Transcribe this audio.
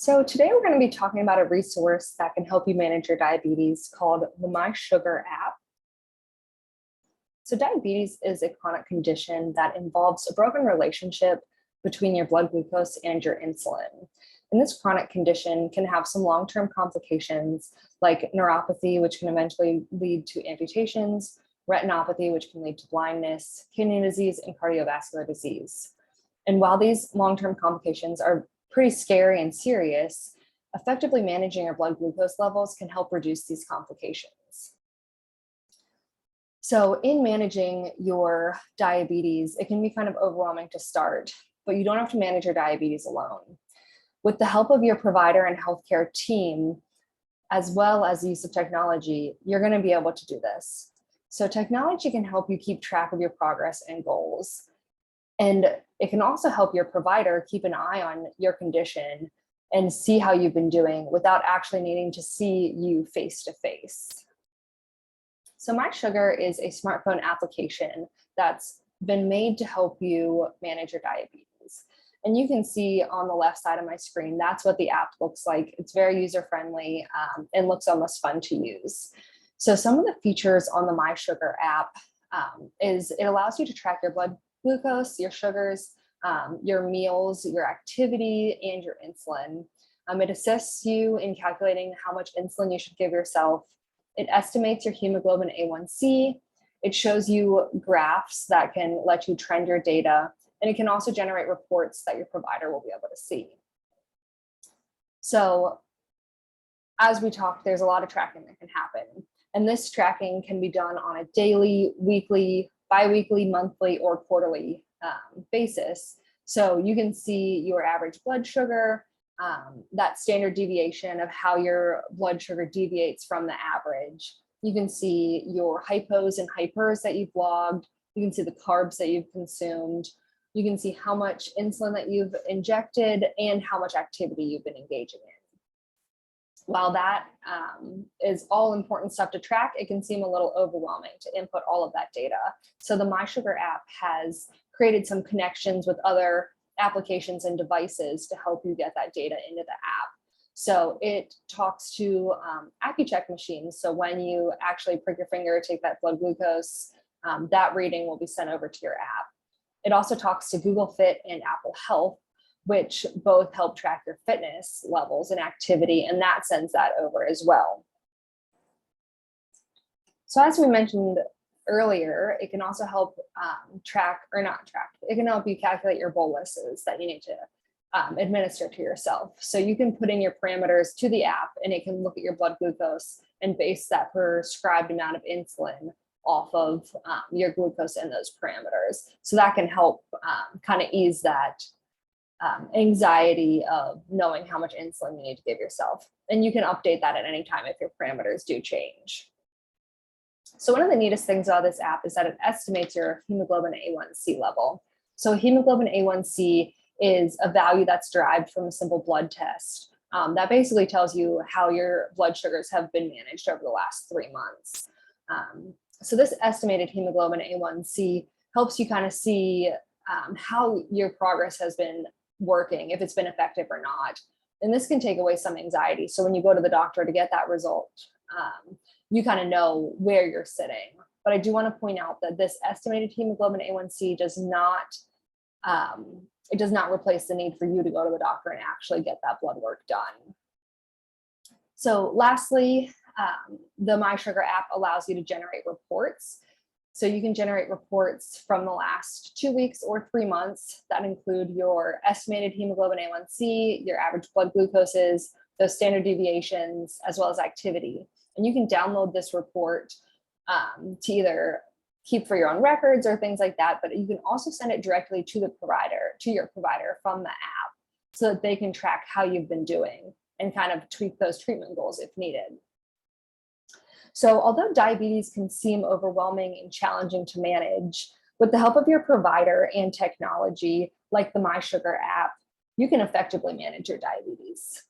So today we're going to be talking about a resource that can help you manage your diabetes called the My Sugar app. So diabetes is a chronic condition that involves a broken relationship between your blood glucose and your insulin. And this chronic condition can have some long-term complications like neuropathy, which can eventually lead to amputations, retinopathy, which can lead to blindness, kidney disease, and cardiovascular disease. And while these long-term complications are pretty scary and serious, effectively managing your blood glucose levels can help reduce these complications. So in managing your diabetes, it can be kind of overwhelming to start, but you don't have to manage your diabetes alone. With the help of your provider and healthcare team, as well as the use of technology, you're going to be able to do this. So technology can help you keep track of your progress and goals. And it can also help your provider keep an eye on your condition and see how you've been doing without actually needing to see you face to face. So My Sugar is a smartphone application that's been made to help you manage your diabetes. And you can see on the left side of my screen, that's what the app looks like. It's very user-friendly and looks almost fun to use. So some of the features on the My Sugar app is it allows you to track your blood glucose, your sugars, your meals, your activity, and your insulin. It assists you in calculating how much insulin you should give yourself. It estimates your hemoglobin A1C. It shows you graphs that can let you trend your data, and it can also generate reports that your provider will be able to see. So as we talked, there's a lot of tracking that can happen. And this tracking can be done on a daily, weekly, bi-weekly, monthly, or quarterly basis. So you can see your average blood sugar, that standard deviation of how your blood sugar deviates from the average. You can see your hypos and hypers that you've logged. You can see the carbs that you've consumed. You can see how much insulin that you've injected and how much activity you've been engaging in. While that is all important stuff to track, it can seem a little overwhelming to input all of that data. So the My Sugar app has created some connections with other applications and devices to help you get that data into the app. So it talks to AccuCheck machines. So when you actually prick your finger, take that blood glucose, that reading will be sent over to your app. It also talks to Google Fit and Apple Health, which both help track your fitness levels and activity, and that sends that over as well. So as we mentioned earlier, it can also help it can help you calculate your boluses that you need to administer to yourself. So you can put in your parameters to the app, and it can look at your blood glucose and base that prescribed amount of insulin off of your glucose and those parameters. So that can help kind of ease that anxiety of knowing how much insulin you need to give yourself. And you can update that at any time if your parameters do change. So one of the neatest things about this app is that it estimates your hemoglobin A1C level. So hemoglobin A1C is a value that's derived from a simple blood test that basically tells you how your blood sugars have been managed over the last 3 months. So this estimated hemoglobin A1C helps you kind of see how your progress has been working, if it's been effective or not. And this can take away some anxiety. So when you go to the doctor to get that result, you kind of know where you're sitting. But I do want to point out that this estimated hemoglobin A1C does not replace the need for you to go to the doctor and actually get that blood work done. So lastly, the My Sugar app allows you to generate reports. So you can generate reports from the last 2 weeks or 3 months that include your estimated hemoglobin A1C, your average blood glucoses, those standard deviations, as well as activity. And you can download this report to either keep for your own records or things like that, but you can also send it directly to your provider from the app so that they can track how you've been doing and kind of tweak those treatment goals if needed. So although diabetes can seem overwhelming and challenging to manage, with the help of your provider and technology like the My Sugar app, you can effectively manage your diabetes.